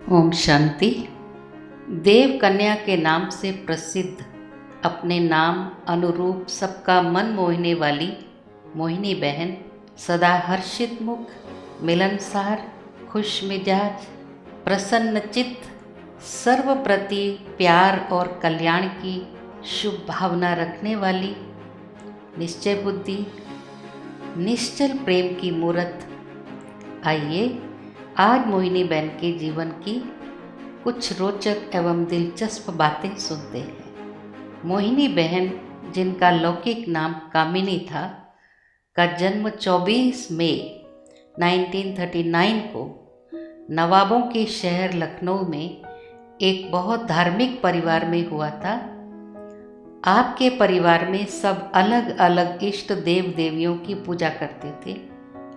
ओम शांति। देव कन्या के नाम से प्रसिद्ध, अपने नाम अनुरूप सबका मन मोहने वाली मोहिनी बहन, सदा हर्षित मुख, मिलनसार, खुश मिजाज, प्रसन्न चित्त, सर्व प्रति प्यार और कल्याण की शुभ भावना रखने वाली, निश्चय बुद्धि, निश्चल प्रेम की मूरत। आइए आज मोहिनी बहन के जीवन की कुछ रोचक एवं दिलचस्प बातें सुनते हैं। मोहिनी बहन, जिनका लौकिक नाम कामिनी था, का जन्म 24 मई 1939 को नवाबों के शहर लखनऊ में एक बहुत धार्मिक परिवार में हुआ था। आपके परिवार में सब अलग अलग इष्ट देव देवियों की पूजा करते थे।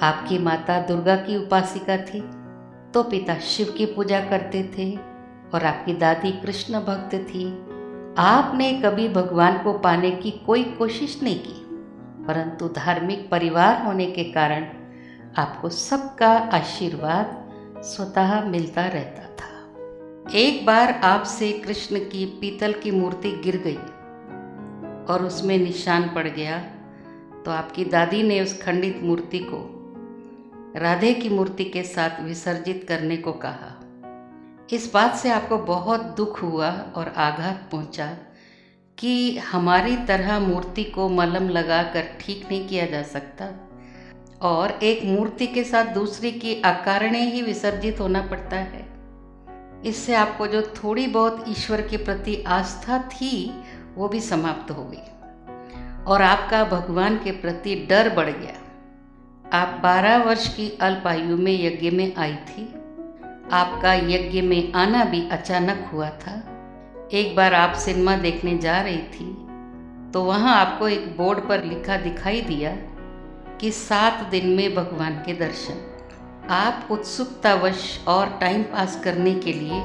आपकी माता दुर्गा की उपासिका थी, तो पिता शिव की पूजा करते थे और आपकी दादी कृष्ण भक्त थी। आपने कभी भगवान को पाने की कोई कोशिश नहीं की, परंतु धार्मिक परिवार होने के कारण आपको सबका आशीर्वाद स्वतः मिलता रहता था। एक बार आपसे कृष्ण की पीतल की मूर्ति गिर गई और उसमें निशान पड़ गया, तो आपकी दादी ने उस खंडित मूर्ति को राधे की मूर्ति के साथ विसर्जित करने को कहा। इस बात से आपको बहुत दुख हुआ और आघात पहुंचा कि हमारी तरह मूर्ति को मलहम लगाकर ठीक नहीं किया जा सकता और एक मूर्ति के साथ दूसरी की अकारण ही विसर्जित होना पड़ता है। इससे आपको जो थोड़ी बहुत ईश्वर के प्रति आस्था थी वो भी समाप्त हो गई और आपका भगवान के प्रति डर बढ़ गया। आप 12 वर्ष की अल्प आयु में यज्ञ में आई थी। आपका यज्ञ में आना भी अचानक हुआ था। एक बार आप सिनेमा देखने जा रही थी, तो वहाँ आपको एक बोर्ड पर लिखा दिखाई दिया कि 7 दिन में भगवान के दर्शन। आप उत्सुकतावश और टाइम पास करने के लिए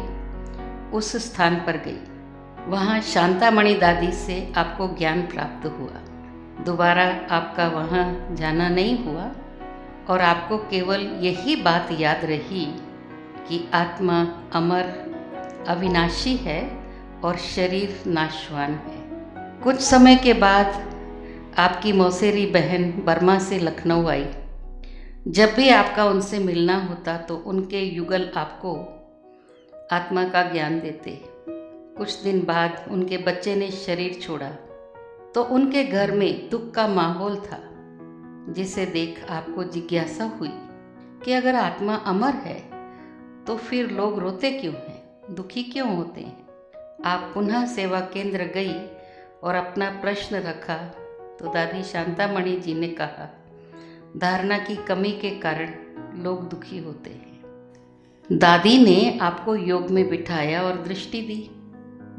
उस स्थान पर गई। वहाँ शांतामणि दादी से आपको ज्ञान प्राप्त हुआ। दोबारा आपका वहाँ जाना नहीं हुआ और आपको केवल यही बात याद रही कि आत्मा अमर, अविनाशी है और शरीर नाशवान है। कुछ समय के बाद आपकी मौसेरी बहन बर्मा से लखनऊ आई। जब भी आपका उनसे मिलना होता तो उनके युगल आपको आत्मा का ज्ञान देते। कुछ दिन बाद उनके बच्चे ने शरीर छोड़ा, तो उनके घर में दुख का माहौल था, जिसे देख आपको जिज्ञासा हुई कि अगर आत्मा अमर है तो फिर लोग रोते क्यों हैं, दुखी क्यों होते हैं। आप पुनः सेवा केंद्र गई और अपना प्रश्न रखा, तो दादी शांतामणि जी ने कहा, धारणा की कमी के कारण लोग दुखी होते हैं। दादी ने आपको योग में बिठाया और दृष्टि दी।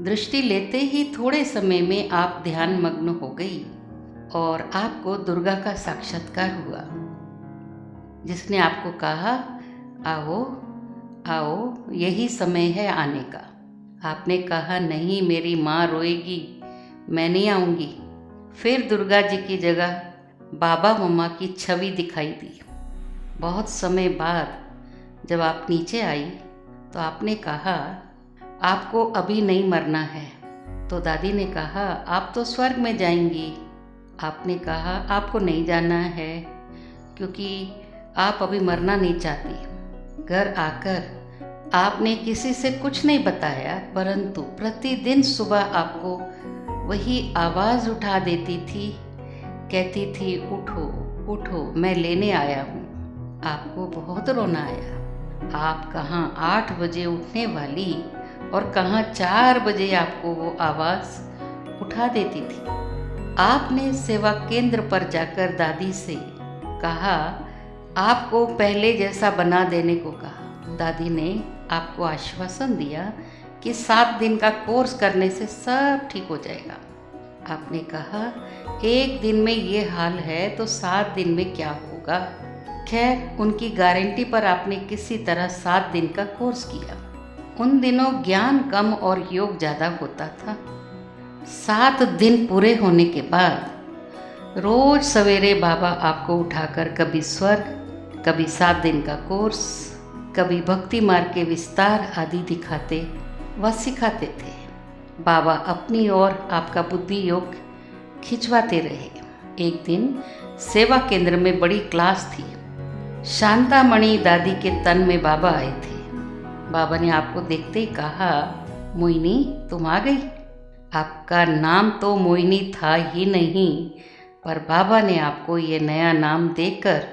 दृष्टि लेते ही थोड़े समय में आप ध्यान मग्न हो गई और आपको दुर्गा का साक्षात्कार हुआ, जिसने आपको कहा, आओ आओ, यही समय है आने का। आपने कहा, नहीं, मेरी माँ रोएगी, मैं नहीं आऊँगी। फिर दुर्गा जी की जगह बाबा मम्मा की छवि दिखाई दी। बहुत समय बाद जब आप नीचे आई तो आपने कहा, आपको अभी नहीं मरना है। तो दादी ने कहा, आप तो स्वर्ग में जाएंगी। आपने कहा, आपको नहीं जाना है क्योंकि आप अभी मरना नहीं चाहती। घर आकर आपने किसी से कुछ नहीं बताया, परंतु प्रतिदिन सुबह आपको वही आवाज़ उठा देती थी, कहती थी, उठो उठो, मैं लेने आया हूँ। आपको बहुत रोना आया। आप कहाँ 8 बजे उठने वाली और कहाँ 4 बजे आपको वो आवाज़ उठा देती थी। आपने सेवा केंद्र पर जाकर दादी से कहा, आपको पहले जैसा बना देने को कहा। दादी ने आपको आश्वासन दिया कि 7 दिन का कोर्स करने से सब ठीक हो जाएगा। आपने कहा, एक दिन में ये हाल है तो 7 दिन में क्या होगा। खैर, उनकी गारंटी पर आपने किसी तरह 7 दिन का कोर्स किया। उन दिनों ज्ञान कम और योग ज़्यादा होता था। 7 दिन पूरे होने के बाद रोज सवेरे बाबा आपको उठाकर कभी स्वर्ग, कभी 7 दिन का कोर्स, कभी भक्ति मार्ग के विस्तार आदि दिखाते व सिखाते थे। बाबा अपनी ओर आपका बुद्धि योग खिंचवाते रहे। एक दिन सेवा केंद्र में बड़ी क्लास थी। शांतामणि दादी के तन में बाबा आए थे। बाबा ने आपको देखते ही कहा, मोहिनी तुम आ गई। आपका नाम तो मोहिनी था ही नहीं, पर बाबा ने आपको ये नया नाम देकर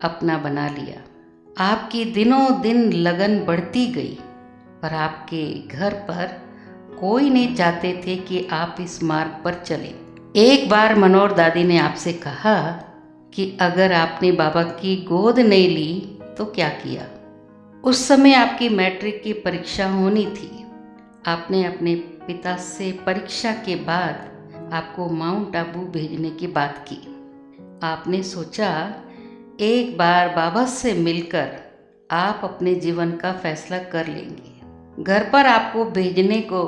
अपना बना लिया। आपकी दिनों दिन लगन बढ़ती गई, पर आपके घर पर कोई नहीं चाहते थे कि आप इस मार्ग पर चलें। एक बार मनोहर दादी ने आपसे कहा कि अगर आपने बाबा की गोद नहीं ली तो क्या किया। उस समय आपकी मैट्रिक की परीक्षा होनी थी। आपने अपने पिता से परीक्षा के बाद आपको माउंट आबू भेजने की बात की। आपने सोचा एक बार बाबा से मिलकर आप अपने जीवन का फैसला कर लेंगे। घर पर आपको भेजने को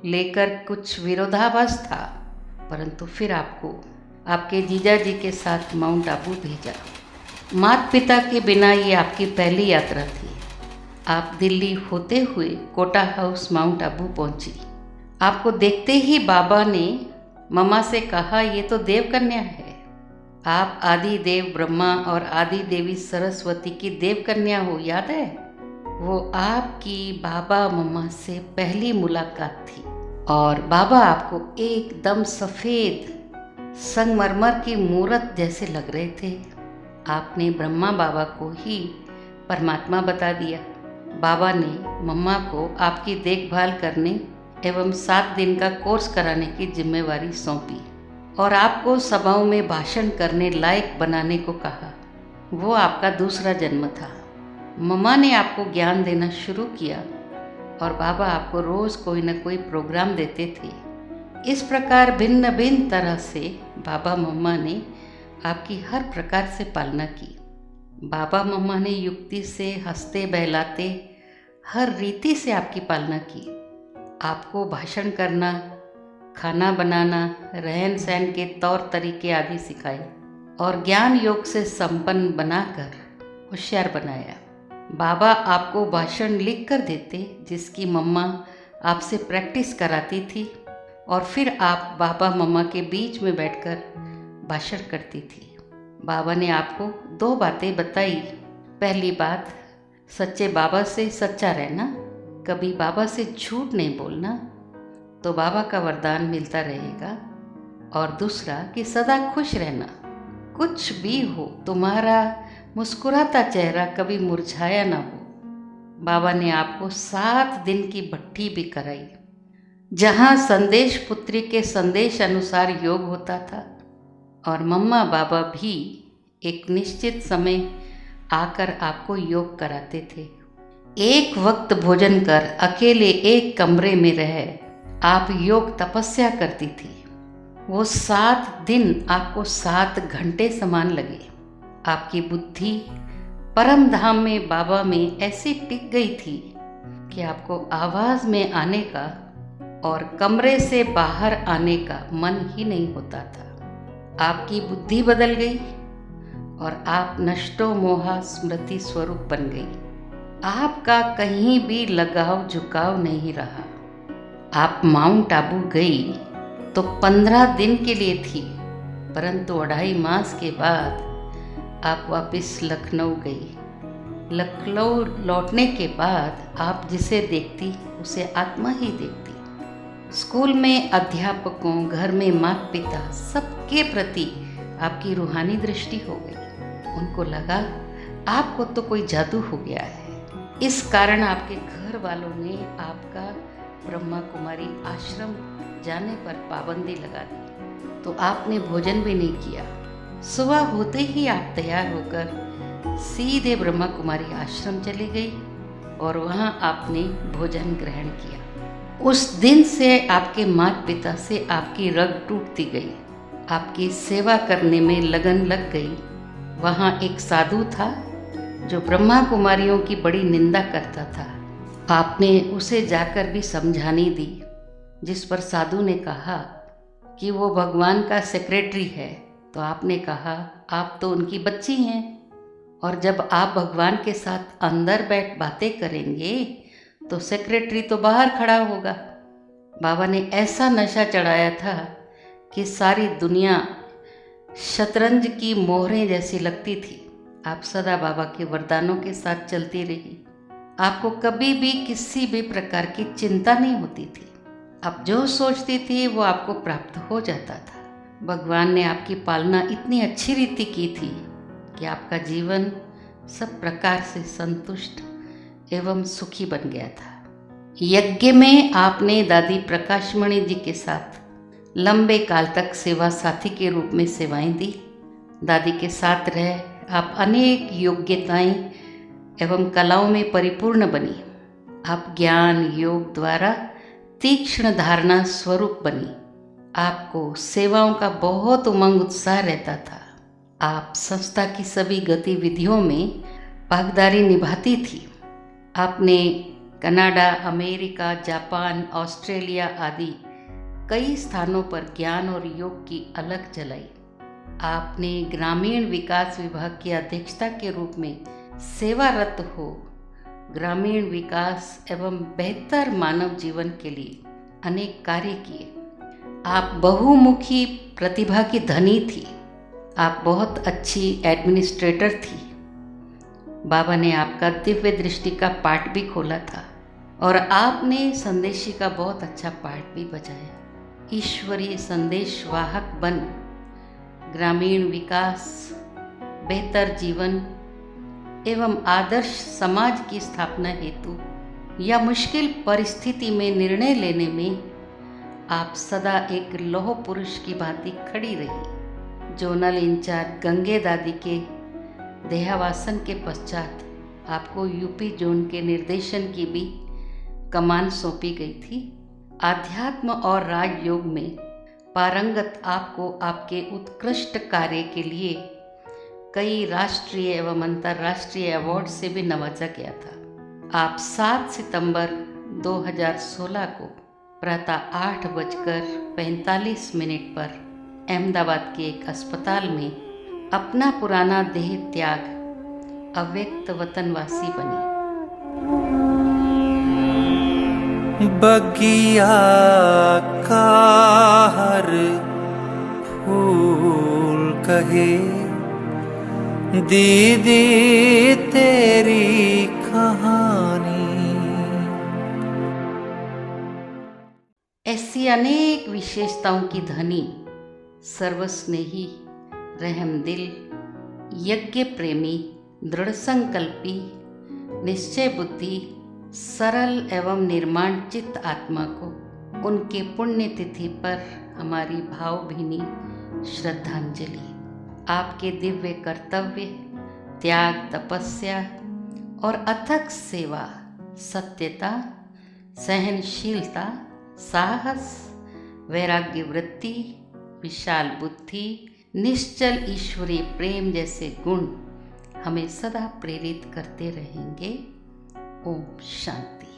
लेकर कुछ विरोधाभास था, परंतु फिर आपको आपके जीजा जी के साथ माउंट आबू भेजा। माता पिता के बिना ये आपकी पहली यात्रा थी। आप दिल्ली होते हुए कोटा हाउस माउंट आबू पहुंची। आपको देखते ही बाबा ने मम्मा से कहा, ये तो देव कन्या है। आप आदि देव ब्रह्मा और आदि देवी सरस्वती की देव कन्या हो, याद है? वो आपकी बाबा मम्मा से पहली मुलाकात थी और बाबा आपको एकदम सफ़ेद संगमरमर की मूरत जैसे लग रहे थे। आपने ब्रह्मा बाबा को ही परमात्मा बता दिया। बाबा ने मम्मा को आपकी देखभाल करने एवं 7 दिन का कोर्स कराने की जिम्मेवारी सौंपी और आपको सभाओं में भाषण करने लायक बनाने को कहा। वो आपका दूसरा जन्म था। मम्मा ने आपको ज्ञान देना शुरू किया और बाबा आपको रोज़ कोई न कोई प्रोग्राम देते थे। इस प्रकार भिन्न भिन्न तरह से बाबा मम्मा ने आपकी हर प्रकार से पालना की। बाबा मम्मा ने युक्ति से, हंसते बहलाते हर रीति से आपकी पालना की। आपको भाषण करना, खाना बनाना, रहन सहन के तौर तरीके आदि सिखाए और ज्ञान योग से संपन्न बनाकर होशियार बनाया। बाबा आपको भाषण लिख कर देते, जिसकी मम्मा आपसे प्रैक्टिस कराती थी और फिर आप बाबा मम्मा के बीच में बैठकर भाषण करती थी। बाबा ने आपको 2 बातें बताई। पहली बात, सच्चे बाबा से सच्चा रहना, कभी बाबा से झूठ नहीं बोलना, तो बाबा का वरदान मिलता रहेगा। और दूसरा कि सदा खुश रहना, कुछ भी हो तुम्हारा मुस्कुराता चेहरा कभी मुरझाया ना हो। बाबा ने आपको 7 दिन की भट्ठी भी कराई, जहाँ संदेश पुत्री के संदेश अनुसार योग होता था और मम्मा बाबा भी एक निश्चित समय आकर आपको योग कराते थे। एक वक्त भोजन कर अकेले एक कमरे में रह आप योग तपस्या करती थी। वो 7 दिन आपको 7 घंटे समान लगे। आपकी बुद्धि परम धाम में बाबा में ऐसी टिक गई थी कि आपको आवाज़ में आने का और कमरे से बाहर आने का मन ही नहीं होता था। आपकी बुद्धि बदल गई और आप नष्टो मोहा स्मृति स्वरूप बन गई। आपका कहीं भी लगाव झुकाव नहीं रहा। आप माउंट आबू गई तो 15 दिन के लिए थी, परंतु 2.5 मास के बाद आप वापस लखनऊ गई। लखनऊ लौटने के बाद आप जिसे देखती उसे आत्मा ही देखती। स्कूल में अध्यापकों, घर में माता पिता, सबके प्रति आपकी रूहानी दृष्टि हो गई। उनको लगा आपको तो कोई जादू हो गया है। इस कारण आपके घर वालों ने आपका ब्रह्मा कुमारी आश्रम जाने पर पाबंदी लगा दी, तो आपने भोजन भी नहीं किया। सुबह होते ही आप तैयार होकर सीधे ब्रह्मा कुमारी आश्रम चली गई और वहाँ आपने भोजन ग्रहण किया। उस दिन से आपके माता पिता से आपकी रग टूटती गई। आपकी सेवा करने में लगन लग गई। वहाँ एक साधु था जो ब्रह्मा कुमारियों की बड़ी निंदा करता था। आपने उसे जाकर भी समझानी दी, जिस पर साधु ने कहा कि वो भगवान का सेक्रेटरी है। तो आपने कहा आप तो उनकी बच्ची हैं और जब आप भगवान के साथ अंदर बैठ बातें करेंगे तो सेक्रेटरी तो बाहर खड़ा होगा। बाबा ने ऐसा नशा चढ़ाया था कि सारी दुनिया शतरंज की मोहरें जैसी लगती थी। आप सदा बाबा के वरदानों के साथ चलती रही। आपको कभी भी किसी भी प्रकार की चिंता नहीं होती थी। आप जो सोचती थी वो आपको प्राप्त हो जाता था। भगवान ने आपकी पालना इतनी अच्छी रीति की थी कि आपका जीवन सब प्रकार से संतुष्ट एवं सुखी बन गया था। यज्ञ में आपने दादी प्रकाशमणि जी के साथ लंबे काल तक सेवा साथी के रूप में सेवाएं दी। दादी के साथ रह आप अनेक योग्यताएं एवं कलाओं में परिपूर्ण बनी। आप ज्ञान योग द्वारा तीक्ष्ण धारणा स्वरूप बनी। आपको सेवाओं का बहुत उमंग उत्साह रहता था। आप संस्था की सभी गतिविधियों में भागीदारी निभाती थी। आपने कनाडा, अमेरिका, जापान, ऑस्ट्रेलिया आदि कई स्थानों पर ज्ञान और योग की अलख जलाई। आपने ग्रामीण विकास विभाग की अध्यक्षता के रूप में सेवारत हो ग्रामीण विकास एवं बेहतर मानव जीवन के लिए अनेक कार्य किए। आप बहुमुखी प्रतिभा की धनी थी। आप बहुत अच्छी एडमिनिस्ट्रेटर थी। बाबा ने आपका दिव्य दृष्टि का पाठ भी खोला था और आपने संदेशी का बहुत अच्छा पाठ भी बजाया। ईश्वरीय संदेश वाहक बन ग्रामीण विकास, बेहतर जीवन एवं आदर्श समाज की स्थापना हेतु या मुश्किल परिस्थिति में निर्णय लेने में आप सदा एक लौह पुरुष की भांति खड़ी रही। जोनल इंचार्ज गंगे दादी के देहावासन के पश्चात आपको यूपी जोन के निर्देशन की भी कमान सौंपी गई थी। आध्यात्म और राजयोग में पारंगत आपको आपके उत्कृष्ट कार्य के लिए कई राष्ट्रीय एवं अंतर्राष्ट्रीय अवार्ड से भी नवाजा गया था। आप 7 सितंबर 2016 को प्रातः 8:45 पर अहमदाबाद के एक अस्पताल में अपना पुराना देह त्याग अव्यक्त वतनवासी बनी। बगिया का हर फूल कहे दीदी तेरी कहानी। ऐसी अनेक विशेषताओं की धनी, सर्वस्नेही, रहमदिल, यज्ञ प्रेमी, दृढ़ संकल्पी, निश्चय बुद्धि, सरल एवं निर्माण चित्त आत्मा को उनके पुण्य तिथि पर हमारी भावभीनी श्रद्धांजलि। आपके दिव्य कर्तव्य, त्याग, तपस्या और अथक सेवा, सत्यता, सहनशीलता, साहस, वैराग्य वृत्ति, विशाल बुद्धि, निश्चल ईश्वरीय प्रेम जैसे गुण हमें सदा प्रेरित करते रहेंगे। ओम शांति।